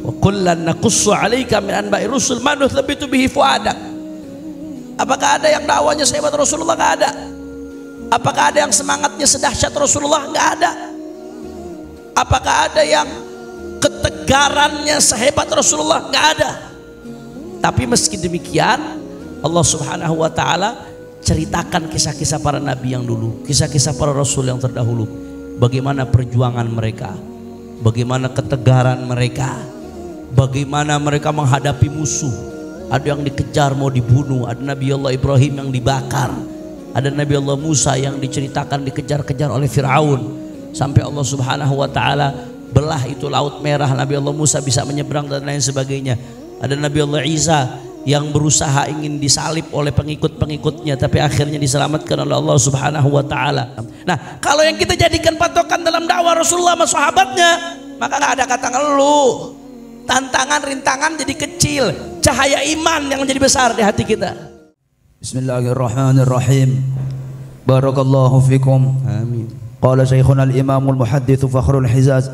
Wa kullan naqussu 'alaika min anba'i rusul ma nuthabbitu bihi fuadak. Apakah ada yang dakwanya sehebat Rasulullah? Enggak ada. Apakah ada yang semangatnya sedahsyat Rasulullah? Enggak ada. Apakah ada yang ketegarannya sehebat Rasulullah? Enggak ada. Tapi meski demikian, Allah Subhanahu wa taala ceritakan kisah-kisah para nabi yang dulu, kisah-kisah para rasul yang terdahulu, bagaimana perjuangan mereka, bagaimana ketegaran mereka, bagaimana mereka menghadapi musuh. Ada yang dikejar mau dibunuh, ada Nabi Allah Ibrahim yang dibakar, ada Nabi Allah Musa yang diceritakan dikejar-kejar oleh Fir'aun, sampai Allah Subhanahu wa taala belah itu laut merah, Nabi Allah Musa bisa menyeberang dan lain sebagainya. Ada Nabi Allah Isa yang berusaha ingin disalib oleh pengikut-pengikutnya, tapi akhirnya diselamatkan oleh Allah Subhanahu wa taala. Nah, kalau yang kita jadikan patokan dalam dakwah Rasulullah sama sahabatnya, maka nggak ada kata ngeluh. Tantangan, rintangan jadi kecil, cahaya iman yang menjadi besar di hati kita. Bismillahirrahmanirrahim. Barakallahu fikum. Amin. Qala syekhuna al-imam al-muhaddits Fakhrul Hizaz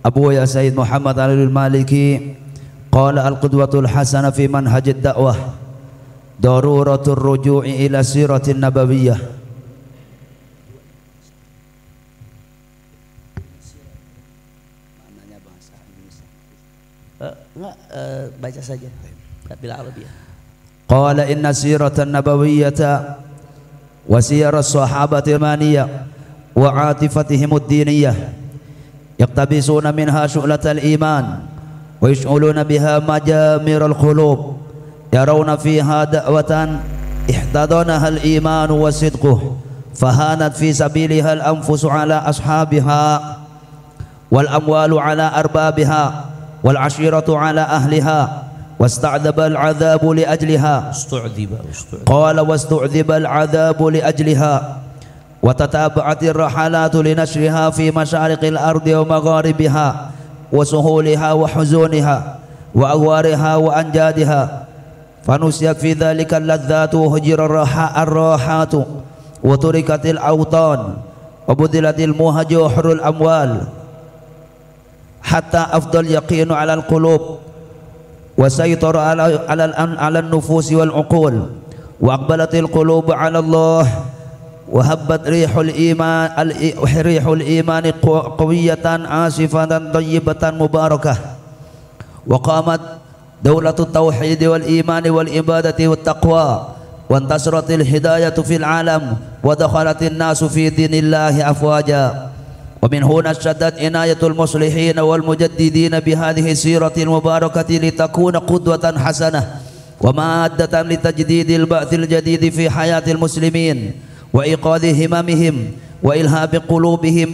Abu ya Sayyid Muhammad al-Maliki qala al-qudwatul hasanah fi manhajid dakwah daruratul ruju'i ila siratin nabawiyyah. Maknanya bahasa Indonesia. Baca saja. Bila Arabia. Qala inna siratan nabawiyyata wa siyaras sahabati maniyah wa atifatihim ad-diniyah yaqtabisuna minha syu'latal iman wa yash'uluna biha majamiral qulub yarawna fiha da'watan ihtadanaha al-iman wa sidquh fahanat fi sabiliha al-anfusu ala ashabiha wal amwalu ala arbabiha wal ashiratu ala ahliha واستعذب العذاب لأجلها قال واستعذب العذاب لأجلها وتتابعت الرحلات لنشرها في مشارق الأرض ومغاربها وسهولها وحزونها وأغوارها وأنجادها فنسيت في ذلك اللذات وهجر الراحات وتركت الأوطان وبذلت المهجوحر الأموال حتى أفضل يقين على القلوب وسيطر على النفوس والعقول وأقبلت القلوب على الله وهبت ريح الإيمان قوية عاصفة طيبة مباركة وقامت دولة التوحيد والإيمان والعبادة والتقوى وانتشرت الهداية في العالم ودخلت الناس في دين الله أفواجا ومن هنا اشتدت عناية المصلحين والمجددين بهذه السيرة المباركة لتكون قدوة حسنة ومادة لتجديد البعث الجديد في حياة المسلمين وإيقاظ هممهم وإلهاب قلوبهم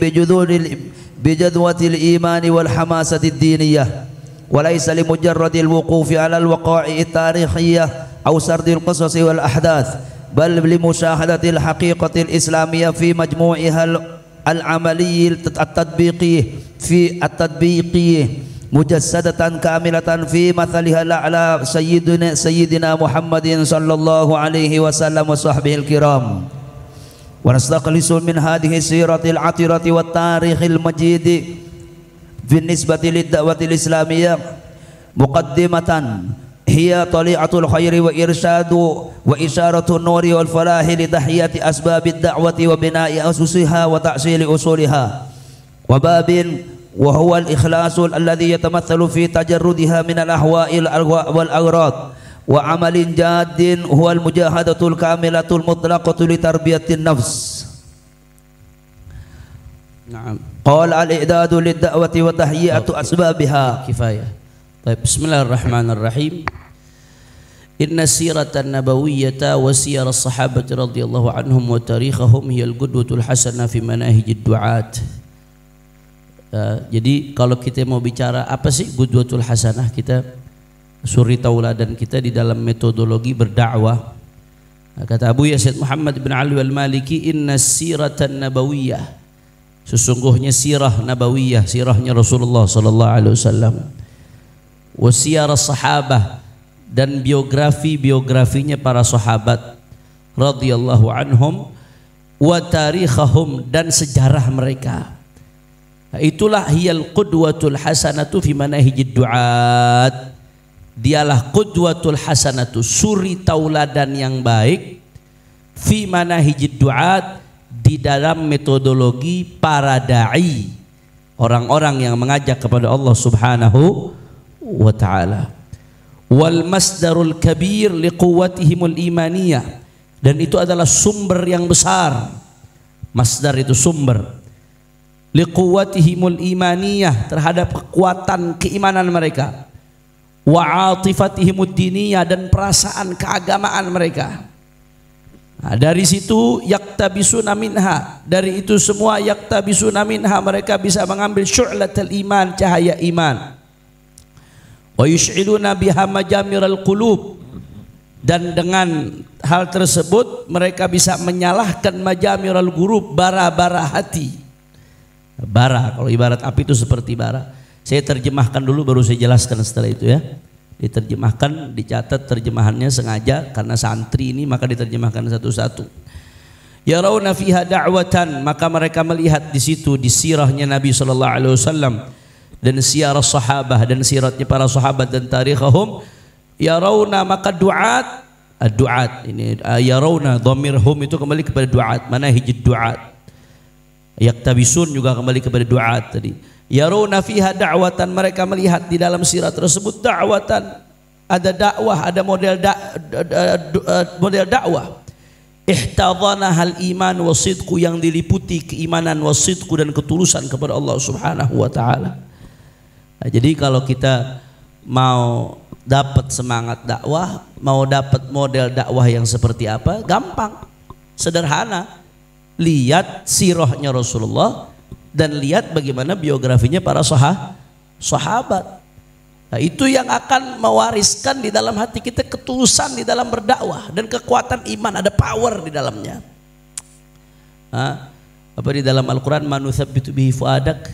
بجذوة الإيمان والحماسة الدينية وليس لمجرد الوقوف على الوقائع التاريخية أو سرد القصص والأحداث بل لمشاهدة الحقيقة الإسلامية في مجموعها العملي التطبيقي مجسدة كاملة في مثلها الأعلى سيدنا محمد صلى الله عليه وسلم وصحبه الكرام ونستخلص من هذه السيرة العطرة والتاريخ المجيد بالنسبة للدعوة الإسلامية مقدمة هي طليعة الخير وإرشاد وإشارة النور والفلاح لتحية أسباب الدعوة وبناء أسسها وتأصيل أصولها وباب وهو الإخلاص الذي يتمثل في تجردها من الأهواء والأغراض وعمل جاد هو المجاهدة الكاملة المطلقة لتربية النفس. نعم. قال الإعداد للدعوة وتهيئة أسبابها. كفاية. طيب بسم الله الرحمن الرحيم. إن السيرة النبوية وسير الصحابة رضي الله عنهم وتاريخهم هي القدوة الحسنة في مناهج الدعاة. Jadi kalau kita mau bicara apa sih qudwatul hasanah, kita suri tauladan kita di dalam metodologi berdakwah. Kata Abu Yazid Muhammad bin Ali al-Maliki, inna siratan nabawiyah, sesungguhnya sirah nabawiyah, sirahnya Rasulullah sallallahu alaihi wasallam, wa siyar sahabah, dan biografinya para sahabat radhiyallahu anhum, wa tarikhahum, dan sejarah mereka. Itulah hiyal qudwatul hasanatu fi manahijid du'at. Dialah qudwatul hasanatu, suri tauladan yang baik, fi manahijid du'at, di dalam metodologi para da'i, orang-orang yang mengajak kepada Allah Subhanahu wa ta'ala. Wal masdarul kabir liquwwatihimul imaniyah, dan itu adalah sumber yang besar. Masdar itu sumber. Liquwwatihimul imaniyah, terhadap kekuatan keimanan mereka. Wa atifatihimud diniyah, dan perasaan keagamaan mereka. Nah, dari situ yaktabisuna minha, dari itu semua yaktabisuna minha, mereka bisa mengambil syu'latul iman, cahaya iman. Wa yush'iluna biha majamiral qulub, dan dengan hal tersebut mereka bisa menyalahkan majamiral qulub, bara-bara hati. Bara, kalau ibarat api itu seperti bara. Saya terjemahkan dulu baru saya jelaskan setelah itu ya. Diterjemahkan, dicatat terjemahannya sengaja karena santri ini, maka diterjemahkan satu-satu. Yarawna fiha da'watan, maka mereka melihat di situ, di sirahnya Nabi sallallahu alaihi wasallam dan sirah sahabah dan siratnya para sahabat dan tarikhahum. Yarawna, maka du'at, ad-du'at ini yarawna, dhamir hum itu kembali kepada du'at, manahijid du'at. Yaktabisun juga kembali kepada du'at tadi. Yarawna fiha da'watan, mereka melihat di dalam sirat tersebut da'watan, ada dakwah, ada model dakwah. Ihtadhana hal iman wasidqu, yang diliputi keimanan, wasidqu, dan ketulusan kepada Allah Subhanahu wa ta'ala. Nah, jadi kalau kita mau dapat semangat dakwah, mau dapat model dakwah yang seperti apa, gampang, sederhana. Lihat sirahnya Rasulullah dan lihat bagaimana biografinya para sahabat. Nah, itu yang akan mewariskan di dalam hati kita ketulusan di dalam berdakwah dan kekuatan iman, ada power di dalamnya. Nah, apa di dalam Al-Quran, ma nuthabbitu bihi fuadak,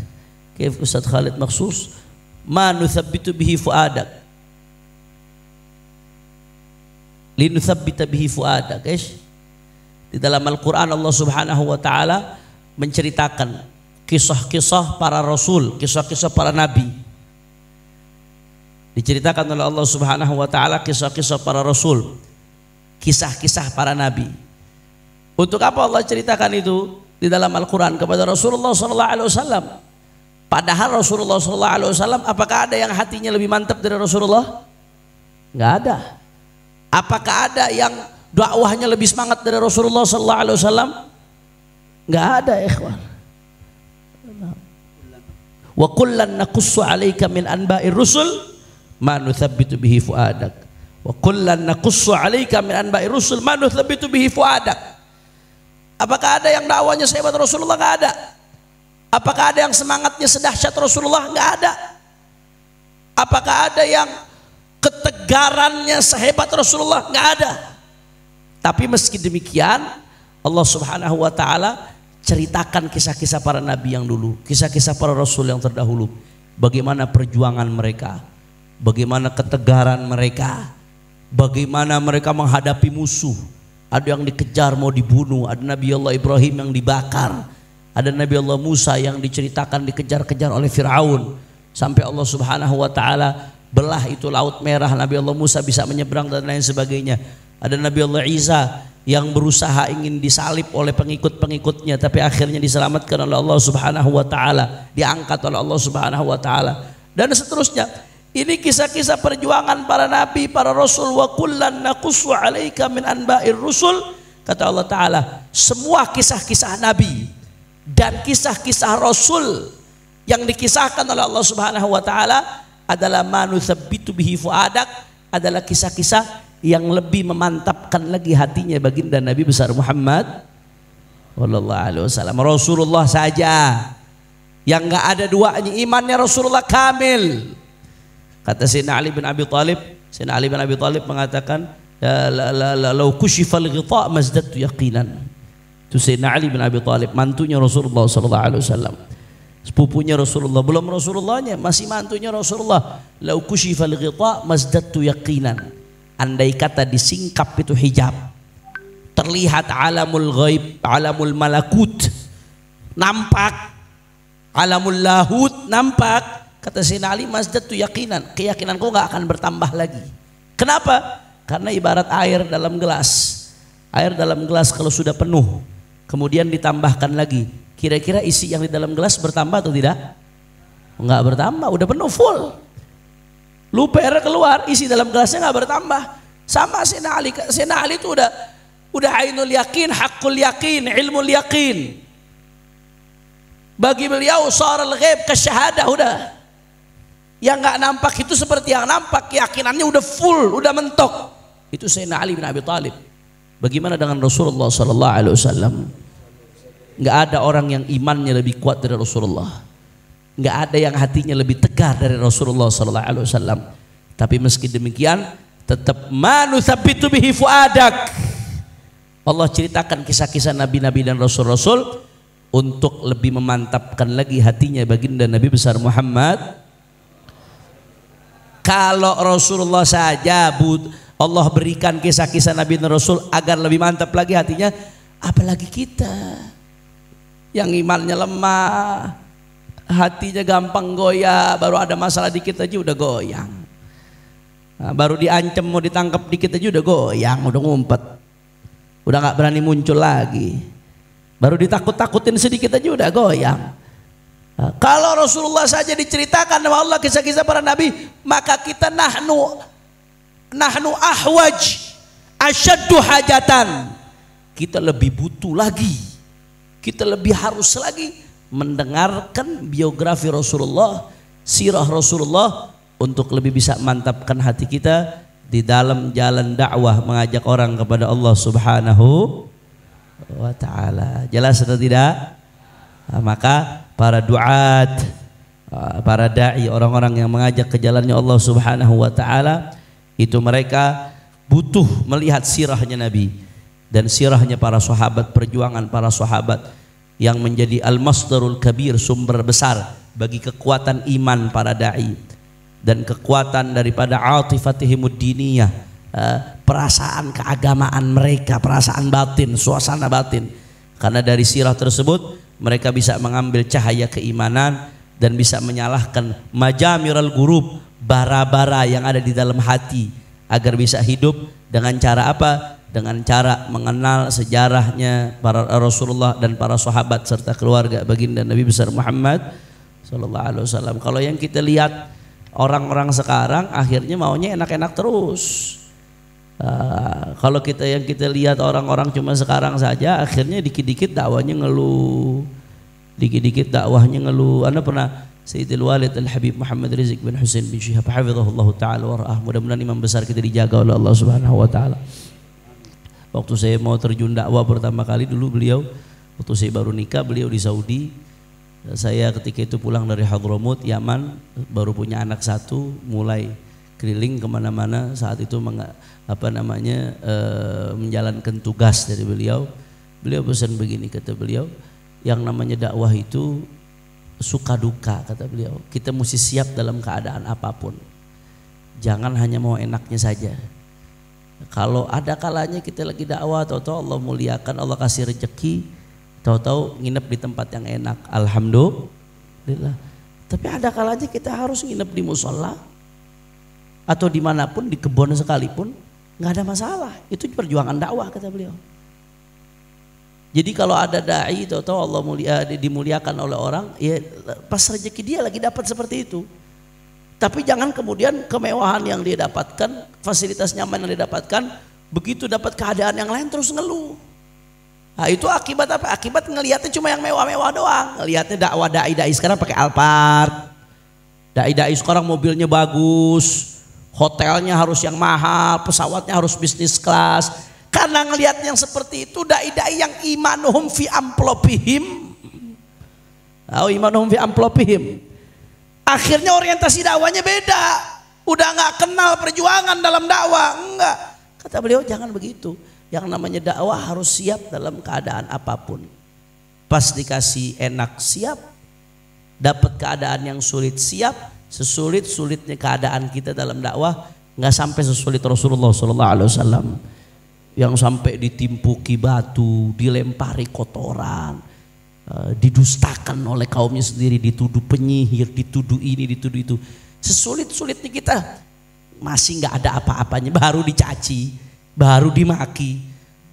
kaif Ustaz Khalid Maksus, ma nuthabbitu bihi fuadak, linuthabbita bihi fuadak. Di dalam Al-Quran Allah Subhanahu wa ta'ala menceritakan kisah-kisah para rasul, kisah-kisah para nabi. Diceritakan oleh Allah Subhanahu wa ta'ala kisah-kisah para rasul, kisah-kisah para nabi. Untuk apa Allah ceritakan itu di dalam Al-Quran kepada Rasulullah SAW? Padahal Rasulullah SAW, apakah ada yang hatinya lebih mantap dari Rasulullah? Nggak ada. Apakah ada yang dakwahnya lebih semangat dari Rasulullah SAW? Nggak ada, ikhwan. Wa kullan naqussu 'alaika min anba'ir rusul ma nuthabbitu bihi fuadak. Wa kullan naqussu 'alaika min anba'ir rusul ma nuthabbitu bihi fuadak. Apakah ada yang dakwahnya sehebat Rasulullah? Nggak ada. Apakah ada yang semangatnya sedahsyat Rasulullah? Nggak ada. Apakah ada yang ketegarannya sehebat Rasulullah? Nggak ada. Tapi meski demikian, Allah Subhanahu wa ta'ala ceritakan kisah-kisah para nabi yang dulu, kisah-kisah para rasul yang terdahulu, bagaimana perjuangan mereka, bagaimana ketegaran mereka, bagaimana mereka menghadapi musuh. Ada yang dikejar mau dibunuh, ada Nabi Allah Ibrahim yang dibakar, ada Nabi Allah Musa yang diceritakan dikejar-kejar oleh Fir'aun, sampai Allah Subhanahu wa ta'ala belah itu laut merah, Nabi Allah Musa bisa menyeberang dan lain sebagainya. Ada Nabi Allah Isa yang berusaha ingin disalib oleh pengikut-pengikutnya, tapi akhirnya diselamatkan oleh Allah Subhanahu wa ta'ala, diangkat oleh Allah Subhanahu wa ta'ala, dan seterusnya. Ini kisah-kisah perjuangan para nabi, para rasul. Wa kullan naqussu 'alaika min anba'ir rusul, kata Allah ta'ala, semua kisah-kisah nabi dan kisah-kisah rasul yang dikisahkan oleh Allah Subhanahu wa ta'ala adalah ma nuthabbitu bihi fuadak, adalah kisah-kisah yang lebih memantapkan lagi hatinya baginda Nabi besar Muhammad sallallahu alaihi wasallam. Rasulullah saja yang enggak ada duanya, imannya Rasulullah kamil. Kata Sayyidina Ali bin Abi Thalib, Sayyidina Ali bin Abi Thalib mengatakan, law kushifal ghita mazdadtu yaqinan. Itu Sayyidina Ali bin Abi Thalib, mantunya Rasulullah sallallahu alaihi wasallam, sepupunya Rasulullah, belum Rasulullahnya, masih mantunya Rasulullah. Law kushifal ghita mazdadtu yaqinan. Andai kata disingkap itu hijab, terlihat alamul ghaib, alamul malakut, nampak alamul lahut nampak, kata Sayyidina Ali, mazdatu yaqinan, keyakinanku nggak akan bertambah lagi. Kenapa? Karena ibarat air dalam gelas. Air dalam gelas kalau sudah penuh, kemudian ditambahkan lagi, kira-kira isi yang di dalam gelas bertambah atau tidak? Enggak bertambah, udah penuh full. Lupa air keluar, isi dalam gelasnya nggak bertambah. Sama Sayyidina Ali. Sayyidina Ali itu udah ainul yakin, hakul yakin, ilmul yakin. Bagi beliau syaral ghaib kasyahadah, udah. Yang nggak nampak itu seperti yang nampak, keyakinannya udah full, udah mentok. Itu Sayyidina Ali bin Abi Thalib. Bagaimana dengan Rasulullah sallallahu alaihi wasallam? Nggak ada orang yang imannya lebih kuat dari Rasulullah. Nggak ada yang hatinya lebih tegar dari Rasulullah sallallahu alaihi wasallam. Tapi meski demikian, tetap manutsabitu bihi fuadak. Allah ceritakan kisah-kisah nabi-nabi dan rasul-rasul untuk lebih memantapkan lagi hatinya baginda Nabi besar Muhammad. Kalau Rasulullah saja Allah berikan kisah-kisah Nabi dan Rasul agar lebih mantap lagi hatinya, apalagi kita yang imannya lemah, hatinya gampang goyah, baru ada masalah dikit aja udah goyang. Nah, baru diancam mau ditangkap dikit aja udah goyang, udah ngumpet, udah nggak berani muncul lagi. Baru ditakut-takutin sedikit aja udah goyang. Nah, kalau Rasulullah saja diceritakan sama Allah kisah-kisah para nabi, maka kita nahnu ahwaj asyaddu hajatan, kita lebih butuh lagi, kita lebih harus lagi mendengarkan biografi Rasulullah, sirah Rasulullah, untuk lebih bisa mantapkan hati kita di dalam jalan dakwah mengajak orang kepada Allah Subhanahu wa ta'ala. Jelas atau tidak? Nah, maka para duat, para da'i, orang-orang yang mengajak ke jalannya Allah Subhanahu wa ta'ala, itu mereka butuh melihat sirahnya Nabi dan sirahnya para sahabat, perjuangan para sahabat yang menjadi al-masdarul kabir, sumber besar bagi kekuatan iman para da'i dan kekuatan daripada atifatihimud diniyah, perasaan keagamaan mereka, perasaan batin, suasana batin. Karena dari sirah tersebut mereka bisa mengambil cahaya keimanan dan bisa menyalahkan majamiral gurub, bara-bara yang ada di dalam hati, agar bisa hidup dengan cara apa? Dengan cara mengenal sejarahnya para Rasulullah dan para sahabat serta keluarga baginda Nabi besar Muhammad sallallahu alaihi wasallam. Kalau yang kita lihat orang-orang sekarang akhirnya maunya enak-enak terus. Kalau yang kita lihat orang-orang cuma sekarang saja, akhirnya dikit-dikit dakwahnya ngeluh, dikit-dikit dakwahnya ngeluh. Anda pernah Sayyidil Walid Al-Habib Muhammad Rizik bin Husain bin Syihab hafizahullah ta'ala wara'ah, mudah-mudahan imam besar kita dijaga oleh Allah Subhanahu wa ta'ala. Waktu saya mau terjun dakwah pertama kali dulu, beliau waktu saya baru nikah, beliau di Saudi, saya ketika itu pulang dari Hadramut Yaman, baru punya anak satu, mulai keliling kemana-mana. Saat itu menjalankan tugas dari beliau pesan begini, kata beliau, yang namanya dakwah itu suka duka, kata beliau. Kita mesti siap dalam keadaan apapun. Jangan hanya mau enaknya saja. Kalau ada kalanya kita lagi dakwah, tahu-tahu Allah muliakan, Allah kasih rezeki, tahu-tahu nginep di tempat yang enak, alhamdulillah. Tapi ada kalanya kita harus nginep di musola atau dimanapun, di kebun sekalipun, nggak ada masalah. Itu perjuangan dakwah, kata beliau. Jadi kalau ada dai, tahu-tahu Allah dimuliakan oleh orang, ya pas rezeki dia lagi dapat seperti itu. Tapi jangan kemudian kemewahan yang dia dapatkan, fasilitas nyaman yang dia dapatkan, begitu dapat keadaan yang lain terus ngeluh. Nah, itu akibat apa? Akibat ngelihatnya cuma yang mewah-mewah doang. Ngelihatnya dakwah dai sekarang pakai Alphard, dai sekarang mobilnya bagus, hotelnya harus yang mahal, pesawatnya harus bisnis kelas. Karena ngelihat yang seperti itu, dai-dai yang imanuhum fi amplopihim, imanuhum fi amplopihim, akhirnya orientasi dakwanya beda, udah nggak kenal perjuangan dalam dakwah. Enggak, kata beliau, jangan begitu. Yang namanya dakwah harus siap dalam keadaan apapun. Pas dikasih enak siap, dapat keadaan yang sulit siap. Sesulit-sulitnya keadaan kita dalam dakwah, nggak sampai sesulit Rasulullah sallallahu alaihi wasallam yang sampai ditimpuki batu, dilempari kotoran, didustakan oleh kaumnya sendiri, dituduh penyihir, dituduh ini, dituduh itu. Sesulit-sulitnya kita masih nggak ada apa-apanya, baru dicaci, baru dimaki.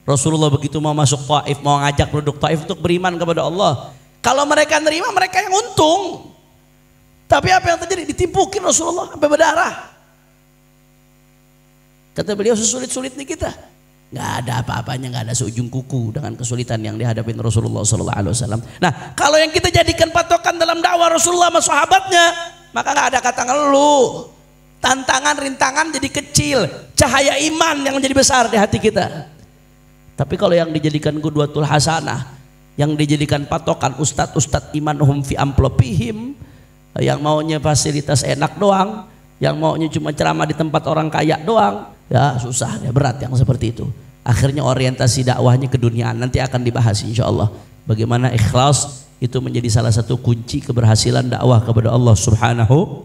Rasulullah begitu mau masuk Taif, mau ngajak penduduk Taif untuk beriman kepada Allah. Kalau mereka nerima, mereka yang untung. Tapi apa yang terjadi? Ditimpukin Rasulullah sampai berdarah. Kata beliau, sesulit-sulitnya kita nggak ada apa-apanya, nggak ada seujung kuku dengan kesulitan yang dihadapi Rasulullah SAW. Nah, kalau yang kita jadikan patokan dalam dakwah Rasulullah sama sahabatnya, maka nggak ada kata ngeluh. Tantangan, rintangan jadi kecil, cahaya iman yang menjadi besar di hati kita. Tapi kalau yang dijadikan qudwatul hasanah, yang dijadikan patokan ustadz-ustadz imanhum fi amplopihim, yang maunya fasilitas enak doang, yang maunya cuma ceramah di tempat orang kaya doang, ya susah, ya berat yang seperti itu. Akhirnya orientasi dakwahnya keduniaan. Nanti akan dibahas insya Allah bagaimana ikhlas itu menjadi salah satu kunci keberhasilan dakwah kepada Allah Subhanahu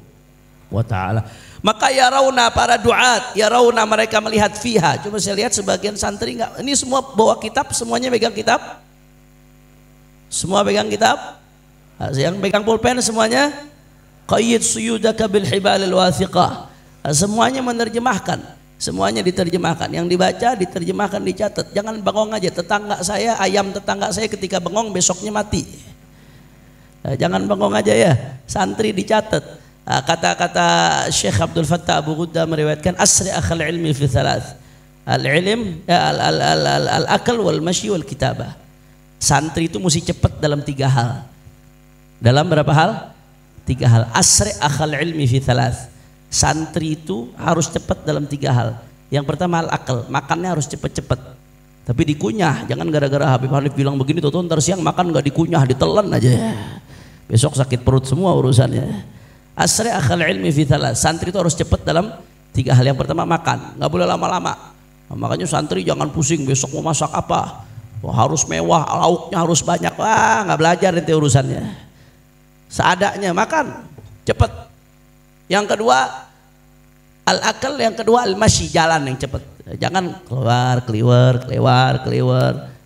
wa ta'ala. Maka ya rauna para duat, ya rauna mereka melihat fiha. Coba saya lihat sebagian santri enggak, ini semua bawa kitab, semuanya pegang kitab, semua pegang kitab, yang pegang pulpen semuanya qayyid suyudaka bil hibalil wathiqah, semuanya menerjemahkan, semuanya diterjemahkan, yang dibaca diterjemahkan, dicatat. Jangan bengong aja. Tetangga saya, ayam tetangga saya ketika bengong besoknya mati. Jangan bengong aja ya, santri dicatat. Kata-kata Syekh Abdul Fattah Abu Ghudda meriwayatkan asri akhal ilmi fi thalath, al-ilm, al-akal, wal-masyi, wal-kitabah. Santri itu mesti cepat dalam 3 hal. Dalam berapa hal? 3 hal. Asri akhal ilmi fi thalath. Santri itu harus cepat dalam 3 hal. Yang pertama al-akal, makannya harus cepat-cepat. Tapi dikunyah, jangan gara-gara Habib Hanif bilang begini tuh ntar siang makan nggak dikunyah, ditelan aja. Besok sakit perut semua urusannya. Asri akhal ilmi fi thalath. Santri itu harus cepat dalam 3 hal. Yang pertama makan, nggak boleh lama-lama. Nah, makanya santri jangan pusing besok mau masak apa. Wah, harus mewah, lauknya harus banyak. Wah, nggak belajar nanti urusannya. Seadanya makan, cepat. Yang kedua al-akal, yang kedua al-masyi, jalan yang cepat. Jangan keliwar.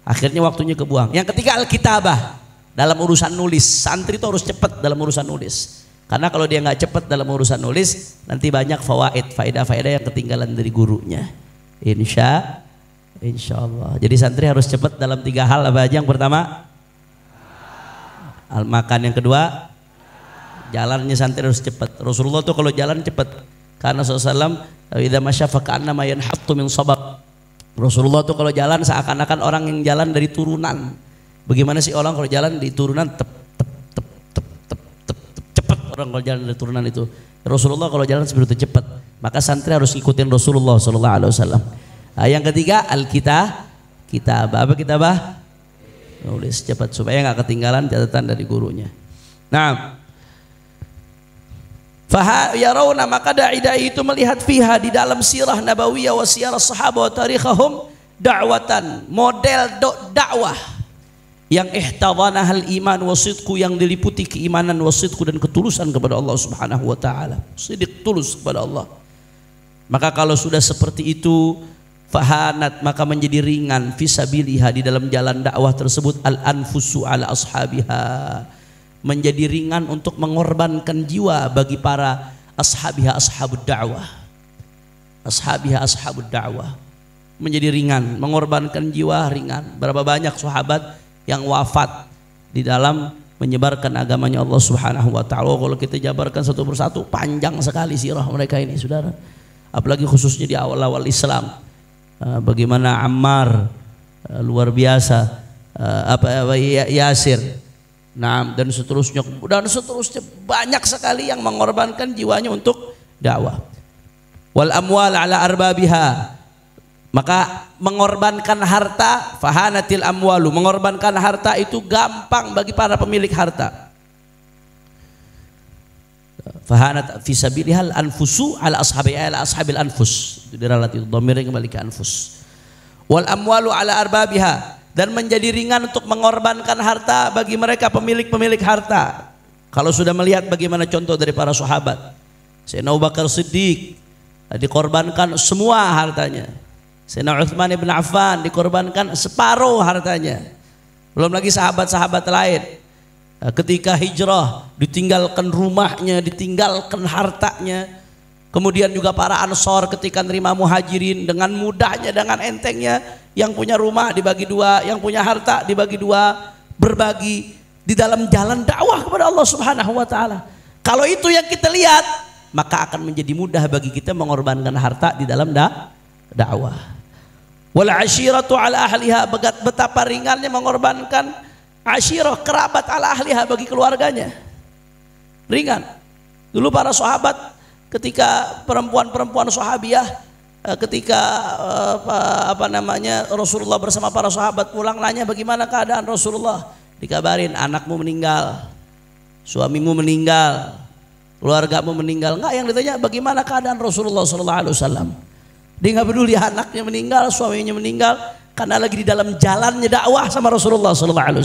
Akhirnya waktunya kebuang. Yang ketiga al-kitabah, dalam urusan nulis. Santri itu harus cepat dalam urusan nulis. Karena kalau dia nggak cepat dalam urusan nulis, nanti banyak faedah-faedah yang ketinggalan dari gurunya. Insya Allah. Jadi santri harus cepat dalam 3 hal apa aja? Yang pertama al-makan, yang kedua jalannya santri harus cepat. Rasulullah tuh kalau jalan cepat. Karena SAW idza masya faka'annama yanhattu min sabab. Rasulullah tuh kalau jalan seakan-akan orang yang jalan dari turunan. Bagaimana sih orang kalau jalan di turunan? Cepat orang kalau jalan dari turunan itu. Rasulullah kalau jalan seperti itu cepat. Maka santri harus ngikutin Rasulullah SAW. Yang ketiga kitabah. Apa kitabah? Nulis cepat supaya nggak ketinggalan catatan dari gurunya. Nah, yarawna, maka dai-dai itu melihat fiha, di dalam sirah nabawiyah wa sirah sahabat wa tarikhahum, da'watan, model dakwah yang ihtadhanahal iman wa sidqu, yang diliputi keimanan wa sidqu dan ketulusan kepada Allah Subhanahu wa taala. Sidq, tulus kepada Allah. Maka kalau sudah seperti itu, fahanat, maka menjadi ringan fisabiliha, di dalam jalan dakwah tersebut, al-anfusu ala ashabiha, menjadi ringan untuk mengorbankan jiwa bagi para ashabiha, ashabud da'wah. Ashabiha, ashabud da'wah menjadi ringan, mengorbankan jiwa ringan. Berapa banyak sahabat yang wafat di dalam menyebarkan agamanya Allah Subhanahu wa ta'ala. Kalau kita jabarkan satu persatu, panjang sekali sirah mereka ini, saudara. Apalagi khususnya di awal-awal Islam. Bagaimana Ammar, luar biasa, Yasir, nah, dan seterusnya banyak sekali yang mengorbankan jiwanya untuk dakwah. Wal amwal ala arbabiha, maka mengorbankan harta, fahanatil amwalu, mengorbankan harta itu gampang bagi para pemilik harta. Fahanat fi sabilihal anfusu ala ashabil anfus, itu relatif dhamirnya kembali ke anfus. Wal amwalu ala arbabiha, dan menjadi ringan untuk mengorbankan harta bagi mereka pemilik harta. Kalau sudah melihat bagaimana contoh dari para sahabat, Sayyidina Abu Bakar Siddiq dikorbankan semua hartanya, Sayyidina Utsman ibn Affan dikorbankan separuh hartanya, Belum lagi sahabat-sahabat lain. Ketika hijrah, ditinggalkan rumahnya, ditinggalkan hartanya. Kemudian juga para ansor ketika nerima muhajirin dengan mudahnya, dengan entengnya. Yang punya rumah dibagi dua, yang punya harta dibagi dua, berbagi di dalam jalan dakwah kepada Allah Subhanahu wa taala. Kalau itu yang kita lihat, maka akan menjadi mudah bagi kita mengorbankan harta di dalam dakwah. Wal ashiratu ala ahliha, betapa ringannya mengorbankan ashirah, kerabat ala ahliha, bagi keluarganya. Ringan. Dulu para sahabat ketika perempuan-perempuan sahabiah, ketika Rasulullah bersama para sahabat pulang, nanya bagaimana keadaan Rasulullah. Dikabarin, anakmu meninggal, suamimu meninggal, keluargamu meninggal. Enggak, yang ditanya bagaimana keadaan Rasulullah SAW. Dia nggak peduli anaknya meninggal, suaminya meninggal, karena lagi di dalam jalannya dakwah sama Rasulullah SAW.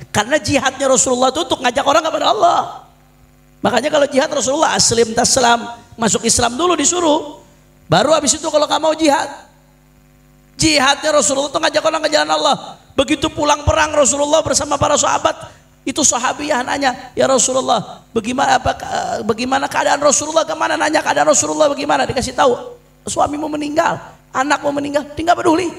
Karena jihadnya Rasulullah itu untuk ngajak orang kepada Allah. Makanya kalau jihad Rasulullah aslim taslam, masuk Islam dulu disuruh, baru habis itu kalau kamu mau jihad. Jihadnya Rasulullah itu ngajak orang ke jalan Allah. Begitu pulang perang Rasulullah bersama para sahabat, itu sahabiah nanya, ya Rasulullah, bagaimana keadaan Rasulullah? Kemana nanya keadaan Rasulullah bagaimana? Dikasih tahu, suamimu meninggal, anakmu meninggal. Dia nggak peduli.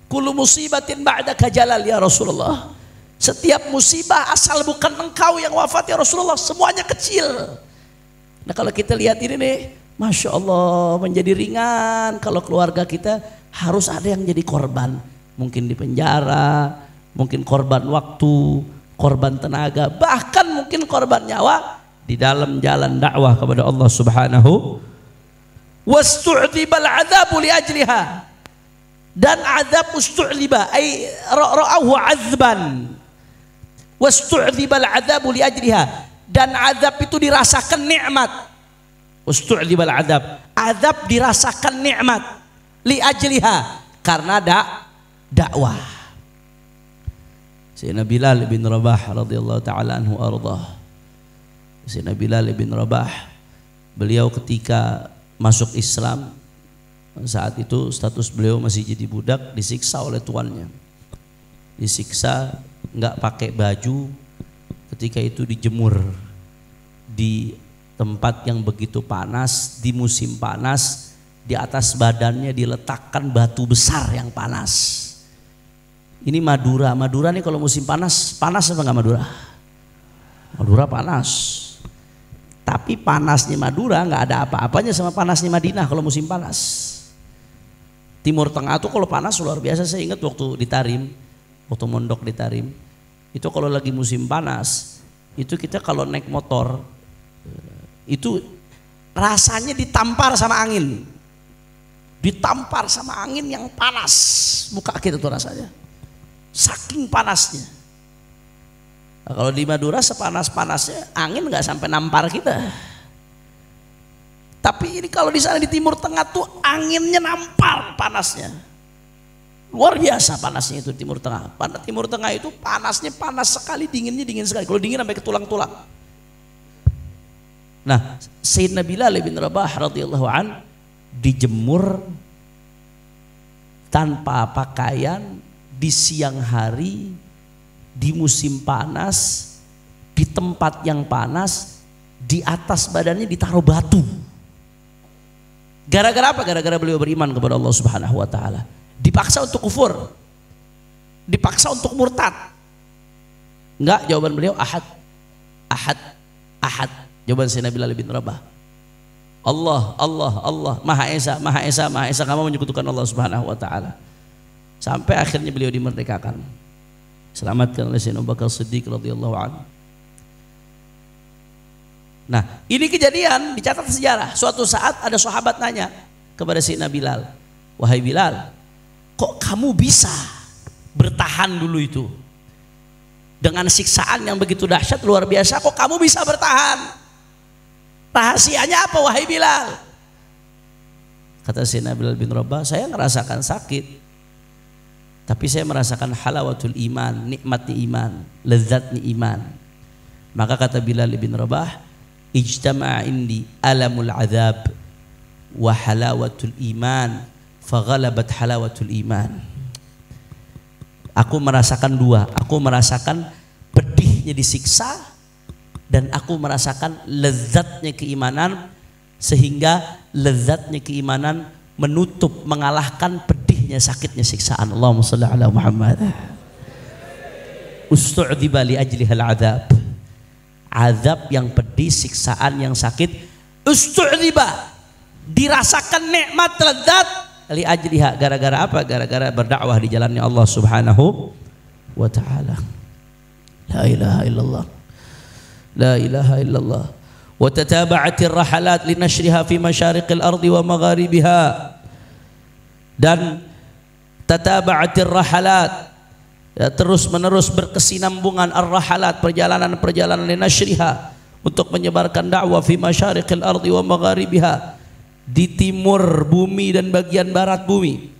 Kullu musibatin ba'daka jalal ya Rasulullah. Setiap musibah asal bukan engkau yang wafat ya Rasulullah, semuanya kecil. Nah kalau kita lihat ini nih, Masya Allah, menjadi ringan kalau keluarga kita harus ada yang jadi korban. Mungkin di penjara, mungkin korban waktu, korban tenaga, bahkan mungkin korban nyawa di dalam jalan dakwah kepada Allah Subhanahu. Wastu'dibal adzabu li ajliha, dan azab ustu'liba ay ra'ahu azban. Wastu'dibal adzabu li ajliha, dan azab itu dirasakan nikmat. Wastu'dibal azab dirasakan nikmat li ajliha, karena dakwah. Sayyidina Bilal bin Rabah radhiyallahu taala anhu ardah. Sayyidina Bilal bin Rabah, beliau ketika masuk Islam, saat itu status beliau masih jadi budak, disiksa oleh tuannya. Disiksa, nggak pakai baju, ketika itu dijemur di tempat yang begitu panas, di musim panas. Di atas badannya diletakkan batu besar yang panas. Ini Madura. Madura nih kalau musim panas, panas apa enggak Madura? Madura panas. Tapi panasnya Madura nggak ada apa-apanya sama panasnya Madinah kalau musim panas. Timur Tengah tuh kalau panas luar biasa. Saya ingat waktu di Tarim, waktu mondok di Tarim, itu kalau lagi musim panas, itu kita kalau naik motor, itu rasanya ditampar sama angin. Ditampar sama angin yang panas muka kita tuh rasanya, saking panasnya. Nah, kalau di Madura sepanas-panasnya angin nggak sampai nampar kita. Tapi ini kalau di sana di Timur Tengah tuh anginnya nampar panasnya. Luar biasa panasnya itu Timur Tengah. Timur Tengah itu panasnya panas sekali, dinginnya dingin sekali. Kalau dingin sampai ke tulang-tulang. Nah, Sayyidina Bilal bin Rabah radhiyallahu an dijemur tanpa pakaian di siang hari, di musim panas, di tempat yang panas, di atas badannya ditaruh batu. Gara-gara apa? Gara-gara beliau beriman kepada Allah Subhanahu wa taala. Dipaksa untuk kufur, dipaksa untuk murtad. Enggak, jawaban beliau ahad. Jawaban Sayyidina Bilal bin Rabah, Allah, Maha Esa, kamu menyekutukan Allah Subhanahu wa taala. Sampai akhirnya beliau dimerdekakan. Selamatkan oleh Sayyidina Abu Bakar Siddiq radhiyallahu anhu. Nah, ini kejadian dicatat sejarah. Suatu saat ada sahabat nanya kepada Sayyidina Bilal, "Wahai Bilal, kok kamu bisa bertahan dulu itu? Dengan siksaan yang begitu dahsyat luar biasa, kok kamu bisa bertahan? Rahasianya apa wahai Bilal?" Kata Sayyidina Bilal bin Rabah, "Saya merasakan sakit, tapi saya merasakan halawatul iman, nikmatnya iman, lezatnya iman." Maka kata Bilal bin Rabah, "Ijtama'a indi alamul azab wa halawatul iman, faghalabat halawatul iman." Aku merasakan dua, aku merasakan pedihnya disiksa dan aku merasakan lezatnya keimanan, sehingga lezatnya keimanan menutup, mengalahkan pedihnya sakitnya siksaan. Allahumma shalli ala Muhammad. Ustu'dziba li ajlihal adzab. Azab yang pedih, siksaan yang sakit, ustu'dziba, dirasakan nikmat lezat li ajliha, gara-gara apa? Gara-gara berdakwah di jalannya Allah Subhanahu wa taala. La ilaha illallah. La ilaha illallah. Wa tataba'atir rahalat linashriha fi masyariqil ardi wa magharibiha. Dan tataba'atir rahalat, ya, terus menerus berkesinambungan ar-rahalat, perjalanan-perjalanan linashriha, untuk menyebarkan dakwah fi masyariqil ardi wa magharibiha, di timur bumi dan bagian barat bumi,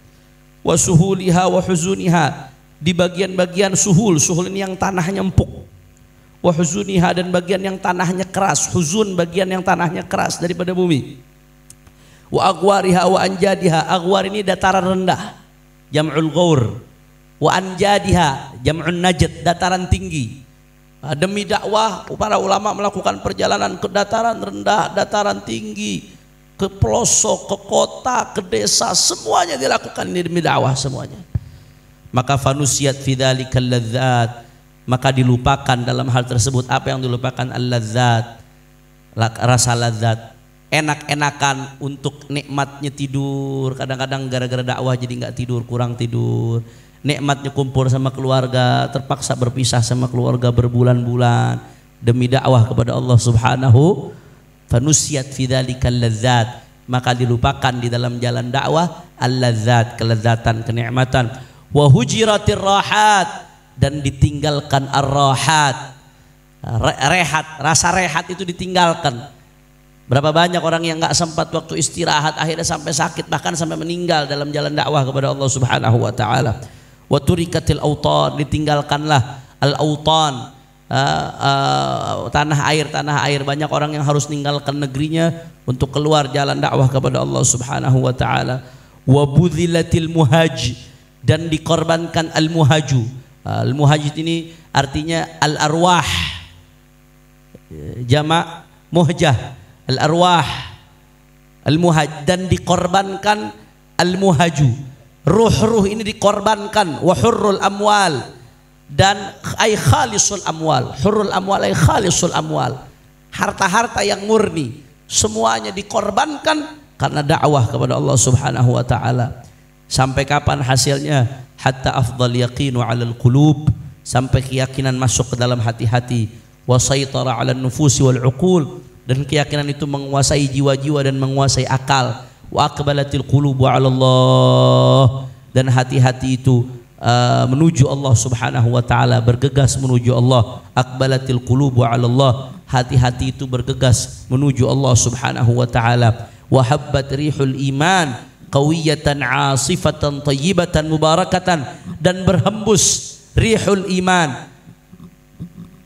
wa suhuliha wa huzuniha, di bagian-bagian suhul, suhul ini yang tanahnya empuk, wa huzuniha, dan bagian yang tanahnya keras, huzun bagian yang tanahnya keras daripada bumi, wa agwariha wa anjadiha, agwar ini dataran rendah, jam'ul ghaur, wa anjadiha jam'un najd, dataran tinggi. Demi dakwah para ulama melakukan perjalanan ke dataran rendah, dataran tinggi, ke pelosok, ke kota, ke desa, semuanya dilakukan demi dakwah semuanya. Maka fanusiyat fi dzalikal ladzat, maka dilupakan dalam hal tersebut apa yang dilupakan, al-ladzat, rasa lazat, enak-enakan untuk nikmatnya tidur, kadang-kadang gara-gara dakwah jadi nggak tidur, kurang tidur. Nikmatnya kumpul sama keluarga, terpaksa berpisah sama keluarga berbulan-bulan demi dakwah kepada Allah Subhanahu. Fanusiyat fi dzalikal ladzat, maka dilupakan di dalam jalan dakwah al-ladzat, kelezatan, kenikmatan. Wa hujiratir rahat, dan ditinggalkan ar-rahat, rehat, rasa rehat itu ditinggalkan. Berapa banyak orang yang nggak sempat waktu istirahat, akhirnya sampai sakit, bahkan sampai meninggal dalam jalan dakwah kepada Allah Subhanahu wa taala. Wa turikatil autan, ditinggalkanlah al-autan, tanah air. Banyak orang yang harus meninggalkan negerinya untuk keluar jalan dakwah kepada Allah Subhanahu wa taala. Wa budhilatil muhaj, dan dikorbankan al-muhaju. Al-muhaj ini artinya al-arwah, jamak muhjah, al-arwah, al-muhaj, dan dikorbankan al-muhaju. Ruh-ruh ini dikorbankan. Wa hurrul amwal, dan ay khalisul amwal, hurul amwal ay khalisul amwal, harta-harta yang murni semuanya dikorbankan karena dakwah kepada Allah Subhanahu wa taala. Sampai kapan hasilnya? Hatta afdal yaqinu 'alal qulub, sampai keyakinan masuk ke dalam hati-hati. Wa saytara 'alan nufusi wal 'uqul, dan keyakinan itu menguasai jiwa-jiwa dan menguasai akal. Wa aqbalatil qulubu 'ala Allah, dan hati-hati itu menuju Allah Subhanahu wa taala, bergegas menuju Allah. Aqbalatil qulubu 'ala Allah, hati-hati itu bergegas menuju Allah Subhanahu wa taala. Wa habbat rihul iman qawiyatan 'asifatan thayyibatan mubarakatan, dan berhembus rihul iman,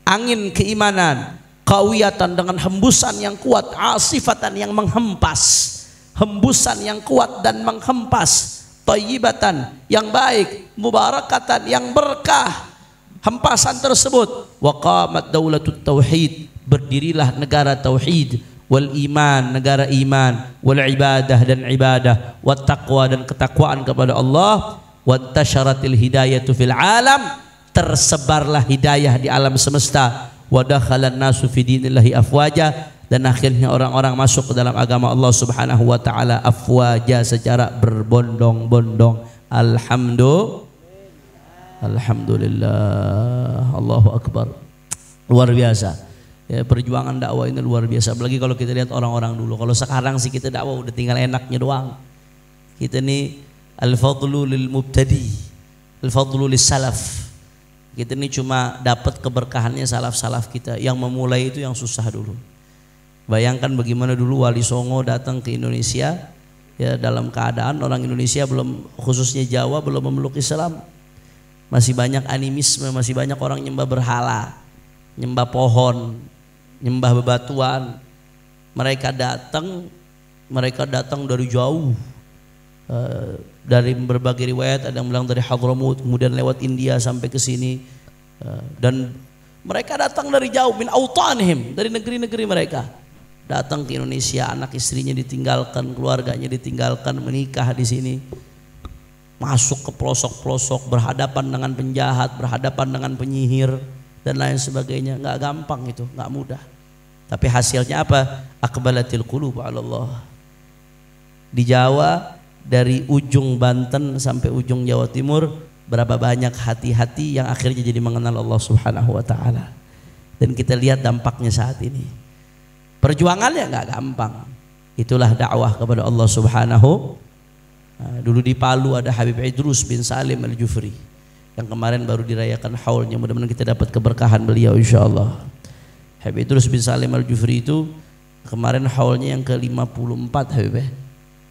angin keimanan, qawiyatan, dengan hembusan yang kuat, 'asifatan, yang menghempas, hembusan yang kuat dan menghempas, thayyibatan, yang baik, mubarakatan, yang berkah hempasan tersebut. Wa qamat daulatut tauhid, berdirilah negara tauhid, wal iman, negara iman, wal ibadah, dan ibadah, wat taqwa, dan ketakwaan kepada Allah, wat tasyaratil hidayatu fil alam, tersebarlah hidayah di alam semesta, wa dakhalan nasu fi dinillahi afwaja, dan akhirnya orang-orang masuk ke dalam agama Allah Subhanahu wa taala afwaja, secara berbondong-bondong. Alhamdulillah, Allahu akbar. Luar biasa. Ya, perjuangan dakwah ini luar biasa. Apalagi kalau kita lihat orang-orang dulu. Kalau sekarang sih kita dakwah udah tinggal enaknya doang. Kita nih al-fadlu lil mubtadi, al-fadlu lis salaf. Kita ini cuma dapat keberkahannya salaf-salaf kita. Yang memulai itu yang susah dulu. Bayangkan bagaimana dulu Wali Songo datang ke Indonesia, ya, dalam keadaan orang Indonesia belum, khususnya Jawa, belum memeluk Islam. Masih banyak animisme, masih banyak orang nyembah berhala, nyembah pohon, nyembah bebatuan. Mereka datang dari jauh, Dari berbagai riwayat ada yang bilang dari Hadramut kemudian lewat India sampai ke sini, dan mereka datang dari jauh min autanihim, dari negeri-negeri mereka datang ke Indonesia, anak istrinya ditinggalkan, keluarganya ditinggalkan, menikah di sini, masuk ke pelosok-pelosok, berhadapan dengan penjahat, berhadapan dengan penyihir dan lain sebagainya. Nggak gampang itu, nggak mudah. Tapi hasilnya apa? Aqbalatil qulub 'ala Allah. Di Jawa dari ujung Banten sampai ujung Jawa Timur, berapa banyak hati-hati yang akhirnya jadi mengenal Allah Subhanahu wa taala. Dan kita lihat dampaknya saat ini. Perjuangannya nggak gampang. Itulah dakwah kepada Allah Subhanahu. Dulu di Palu ada Habib Idrus bin Salim Al-Jufri yang kemarin baru dirayakan haulnya, mudah-mudahan kita dapat keberkahan beliau insyaallah. Habib Idrus bin Salim Al-Jufri itu kemarin haulnya yang ke-54 Habib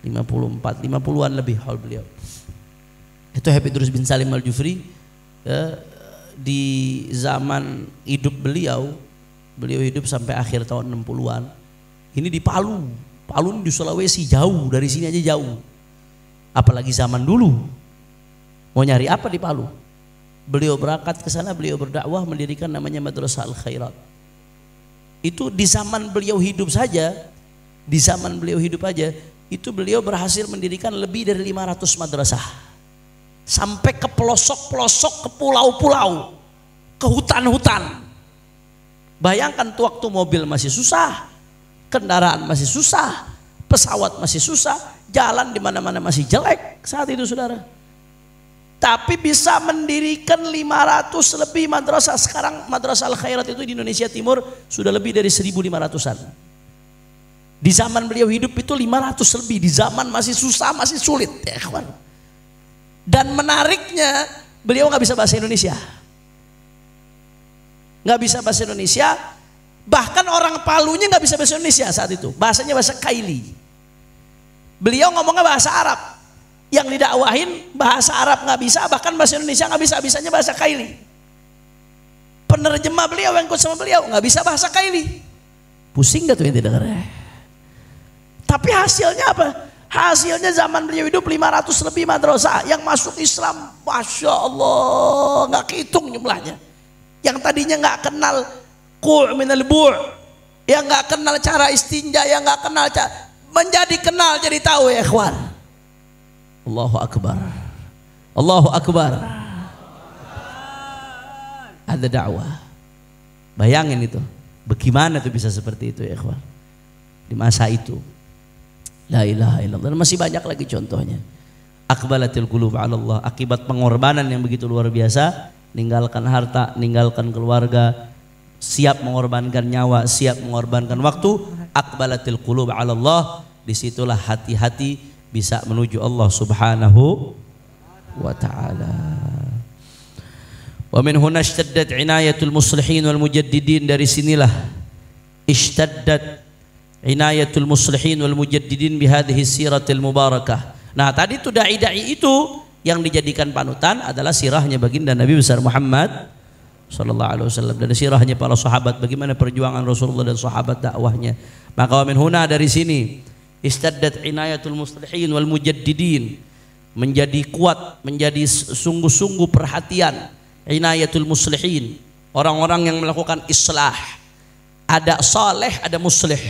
50-an lebih haul beliau. Itu Habib Idrus bin Salim Al-Jufri di zaman hidup beliau hidup sampai akhir tahun 60-an. Ini di Palu ini di Sulawesi, jauh dari sini aja jauh. Apalagi zaman dulu mau nyari apa di Palu. Beliau berangkat ke sana, beliau berdakwah, mendirikan namanya Madrasah Al-Khairat. Itu di zaman beliau hidup saja, itu beliau berhasil mendirikan lebih dari 500 madrasah. Sampai ke pelosok-pelosok, ke pulau-pulau, ke hutan-hutan. Bayangkan tuh waktu mobil masih susah, kendaraan masih susah, pesawat masih susah, jalan di mana-mana masih jelek saat itu saudara. Tapi bisa mendirikan 500 lebih madrasah. Sekarang Madrasah Al-Khairat itu di Indonesia Timur sudah lebih dari 1.500-an. Di zaman beliau hidup itu 500 lebih, di zaman masih susah, masih sulit ya kawan. Dan menariknya beliau nggak bisa bahasa Indonesia, bahkan orang Palunya nggak bisa bahasa Indonesia saat itu, bahasanya bahasa Kaili. Beliau ngomongnya bahasa Arab, yang didakwahin bahasa Arab nggak bisa, bahkan bahasa Indonesia nggak bisa, bisanya bahasa Kaili. Penerjemah beliau yang ikut sama beliau nggak bisa bahasa Kaili. Pusing gak tuh yang dengarnya? Tapi hasilnya apa? Hasilnya zaman beliau hidup 500 lebih madrasah yang masuk Islam, masya Allah, nggak kehitung jumlahnya. Yang tadinya nggak kenal qu' minal bu', yang nggak kenal cara istinja, yang nggak kenal cara, menjadi kenal, jadi tahu ya ikhwan. Allahu Akbar, Allahu Akbar. Ada dakwah. Bayangin itu, bagaimana tuh bisa seperti itu ya ikhwan di masa itu. La ilaha illallah. Masih banyak lagi contohnya. Aqbalatil qulub 'ala Allah, akibat pengorbanan yang begitu luar biasa, ninggalkan harta, ninggalkan keluarga, siap mengorbankan nyawa, siap mengorbankan waktu. Aqbalatil qulub 'ala Allah, disitulah hati-hati bisa menuju Allah Subhanahu wa taala. Wa min huna ishtaddat inayatul muslihin wal mujaddidin, dari sinilah ishtaddat inayatul muslihin wal mujaddidin bihadhihi siratil mubarakah. Nah, tadi itu dai-dai itu yang dijadikan panutan adalah sirahnya baginda Nabi besar Muhammad sallallahu alaihi wasallam, dan sirahnya para sahabat, bagaimana perjuangan Rasulullah dan sahabat dakwahnya. Maka min huna, dari sini istaddat inayatul muslihin wal mujaddidin, menjadi kuat, menjadi sungguh-sungguh perhatian inayatul muslihin, orang-orang yang melakukan islah. Ada saleh, ada muslih.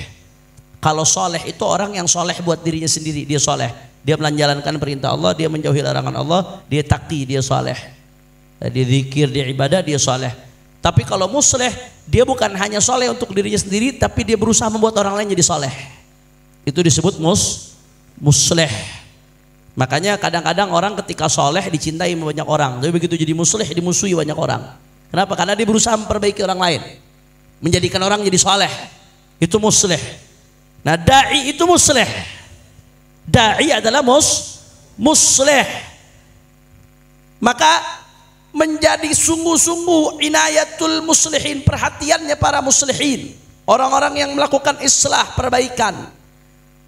Kalau soleh itu orang yang soleh buat dirinya sendiri, dia soleh, dia menjalankan perintah Allah, dia menjauhi larangan Allah, dia taqi, dia soleh, dia zikir, dia ibadah, dia soleh. Tapi kalau musleh, dia bukan hanya soleh untuk dirinya sendiri, tapi dia berusaha membuat orang lain jadi soleh. Itu disebut musleh. Makanya kadang-kadang orang ketika soleh dicintai banyak orang, tapi begitu jadi musleh dimusuhi banyak orang. Kenapa? Karena dia berusaha memperbaiki orang lain, menjadikan orang jadi soleh. Itu musleh. Nah, da'i itu musleh. Da'i adalah musleh. Maka menjadi sungguh-sungguh inayatul muslihin, perhatiannya para muslihin, orang-orang yang melakukan islah, perbaikan.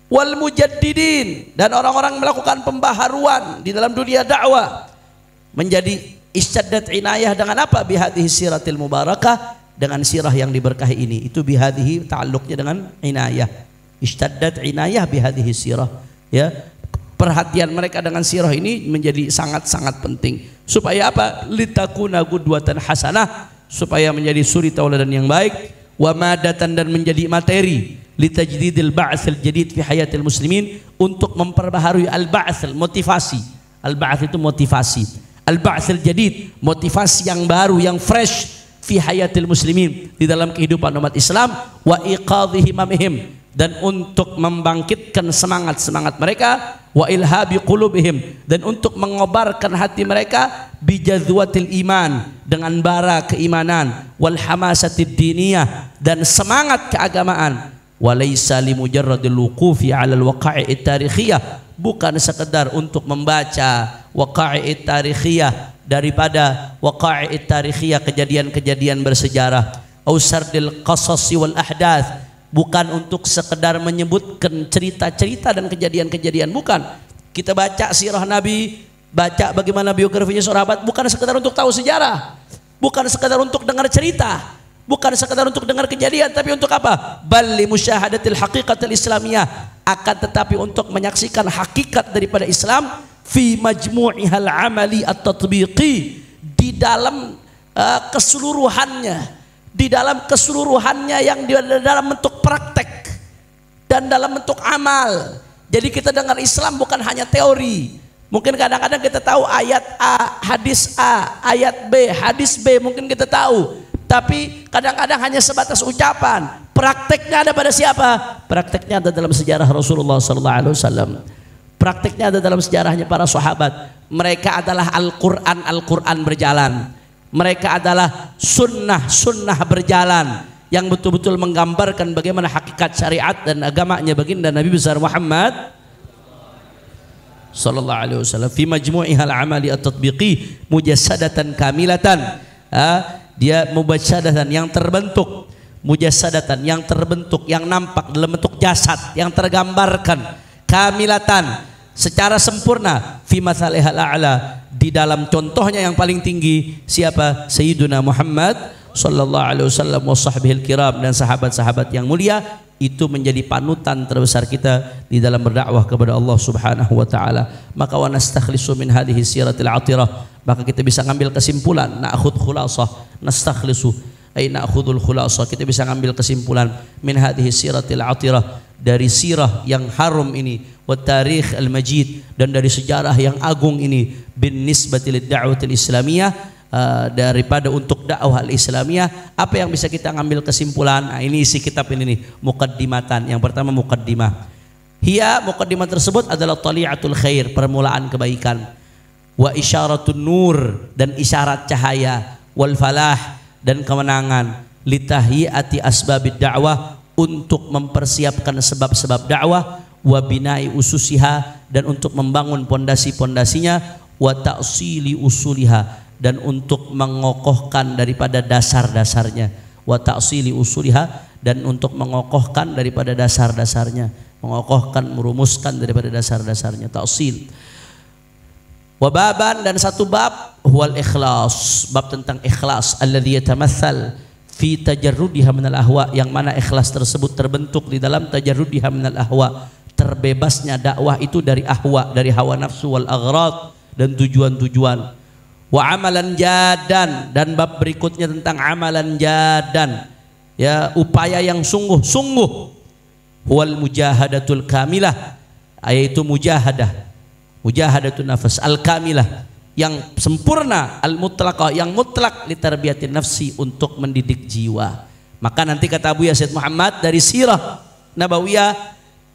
Wal mujaddidin, dan orang-orang yang melakukan pembaharuan di dalam dunia dakwah. Menjadi istaddat inayah dengan apa? Bihadhihi siratil mubarakah, dengan sirah yang diberkahi ini. Itu bihadhihi ta'alluqnya dengan inayah. Istaddat inayah bihadhihi sirah, ya. perhatian mereka dengan sirah ini menjadi sangat-sangat penting. Supaya apa? Litakuna qudwatan hasanah, supaya menjadi suri tauladan yang baik, wa madatan, dan menjadi materi litajdidil ba'tsil jadid fi hayatil muslimin, untuk memperbaharui al-ba'ts, motivasi. Al-ba'ts itu motivasi. Al-ba'tsil jadid, motivasi yang baru, yang fresh fi hayatil muslimin, di dalam kehidupan umat Islam, wa iqadhi himamihim, dan untuk membangkitkan semangat mereka, wa ilhabi qulubihim, dan untuk mengobarkan hati mereka, bijadwatil iman, dengan bara keimanan, wal hamasatid diniyah, dan semangat keagamaan, walaysa limujarradil wuqufi 'ala al-waqa'i' at-tarikhiyah, bukan sekedar untuk membaca waqa'i' at-tarikhiyah, daripada waqa'i' at-tarikhiyah, kejadian-kejadian bersejarah, au sardil qasasi wal ahdath, bukan untuk sekedar menyebutkan cerita-cerita dan kejadian-kejadian, bukan. Kita baca sirah Nabi, baca bagaimana biografinya sahabat, bukan sekedar untuk tahu sejarah, bukan sekedar untuk dengar cerita, bukan sekedar untuk dengar kejadian, tapi untuk apa? Balli musyahadatil haqiqatil islamiyah, akan tetapi untuk menyaksikan hakikat daripada Islam, fi majmu'ihal amali at-tatbiqi, di dalam keseluruhannya, di dalam keseluruhannya, yang di dalam bentuk praktek dan dalam bentuk amal. Jadi kita dengar Islam bukan hanya teori. Mungkin kadang-kadang kita tahu ayat A, hadis A, ayat B, hadis B, mungkin kita tahu. Tapi kadang-kadang hanya sebatas ucapan. Prakteknya ada pada siapa? Prakteknya ada dalam sejarah Rasulullah SAW. Prakteknya ada dalam sejarahnya para sahabat. Mereka adalah Al-Quran, Al-Quran berjalan. Mereka adalah sunnah berjalan, yang betul-betul menggambarkan bagaimana hakikat syariat dan agamanya baginda Nabi besar Muhammad sallallahu alaihi wasallam. Fi majmu'ihal amali at-tatbiqi mujassadatan kamilatan, dia mujassadatan, yang terbentuk, mujassadatan, yang terbentuk, yang nampak dalam bentuk jasad, yang tergambarkan, kamilatan, secara sempurna, fi mathalihal a'la, di dalam contohnya yang paling tinggi, siapa? Sayyiduna Muhammad sallallahu alaihi wasallam wa sahbihil kiram, dan sahabat-sahabat yang mulia. Itu menjadi panutan terbesar kita di dalam berdakwah kepada Allah Subhanahu wa taala. Maka wa nastakhlisu min hadhihi siratil atirah, maka kita bisa ngambil kesimpulan, na'khudh khulasah, nastakhlisu ay na'khudhul khulasah, kita bisa ngambil kesimpulan min hadhihi siratil atirah, dari sirah yang harum ini, wa tarikh al-majid, dan dari sejarah yang agung ini, bin nisbati lid da'watil islamiyah, daripada untuk dakwah al-islamiyah. Apa yang bisa kita ngambil kesimpulan? Nah, ini isi kitab ini nih, muqaddimatan. Yang pertama muqaddimah. Hiya, muqaddimah tersebut adalah tali'atul khair, permulaan kebaikan, wa isyaratun nur, dan isyarat cahaya, wal falah, dan kemenangan, litahiyati asbabid da'wah, untuk mempersiapkan sebab-sebab dakwah, wa bina'i ususiha, dan untuk membangun pondasi-pondasinya, wa ta'sili usuliha, dan untuk mengokohkan daripada dasar-dasarnya, wa ta'sili usuliha, dan untuk mengokohkan daripada dasar-dasarnya, mengokohkan, merumuskan daripada dasar-dasarnya, ta'sil. Wa baban, dan satu bab, huwal ikhlas, bab tentang ikhlas, alladhi yatamathal fi tajarrudiha minal ahwa, yang mana ikhlas tersebut terbentuk di dalam tajarrudiha minal ahwa, terbebasnya dakwah itu dari ahwa, dari hawa nafsu, wal aghrad, dan tujuan-tujuan. Wa amalan jadan, dan bab berikutnya tentang amalan jadan, ya, upaya yang sungguh-sungguh, wal mujahadatul kamilah, yaitu mujahadatun nafas al kamilah, yang sempurna, al mutlaqah, yang mutlak, litarbiyatin nafsi, untuk mendidik jiwa. Maka nanti kata Abu Yazid Muhammad, dari sirah nabawiyah,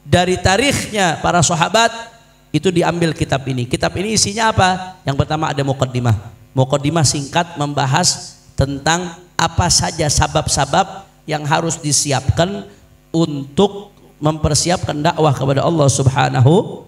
dari tarikhnya para sahabat, itu diambil kitab ini. Kitab ini isinya apa? Yang pertama ada muqaddimah. Muqaddimah singkat membahas tentang apa saja sabab-sabab yang harus disiapkan untuk mempersiapkan dakwah kepada Allah Subhanahu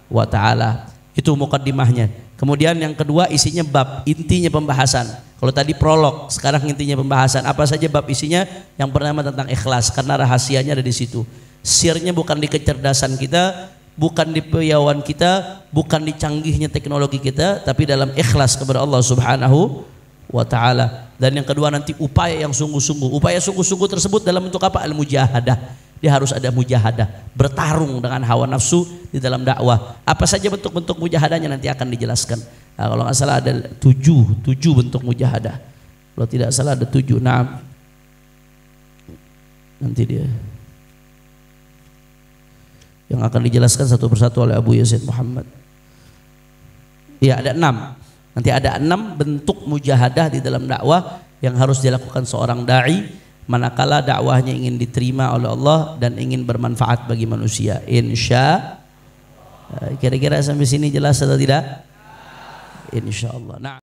wa taala. Itu muqaddimahnya. Kemudian yang kedua isinya bab, intinya pembahasan. Kalau tadi prolog, sekarang intinya pembahasan. Apa saja bab isinya? Yang pertama tentang ikhlas, karena rahasianya ada di situ. Sirnya bukan di kecerdasan kita, bukan di piawaian kita, bukan di canggihnya teknologi kita, tapi dalam ikhlas kepada Allah Subhanahu wa taala. Dan yang kedua nanti upaya yang sungguh-sungguh. Upaya sungguh-sungguh tersebut dalam bentuk apa? Al-mujahadah, dia harus ada mujahadah, bertarung dengan hawa nafsu di dalam dakwah. Apa saja bentuk-bentuk mujahadahnya nanti akan dijelaskan. Nah, kalau nggak salah ada 7 bentuk mujahadah. Kalau tidak salah ada 7. Nah, nanti dia yang akan dijelaskan satu persatu oleh Abu Yazid Muhammad. Ya, ada 6. Nanti ada 6 bentuk mujahadah di dalam dakwah yang harus dilakukan seorang dai manakala dakwahnya ingin diterima oleh Allah dan ingin bermanfaat bagi manusia. Insya. Kira-kira sampai sini jelas atau tidak? Insyaallah. Nah.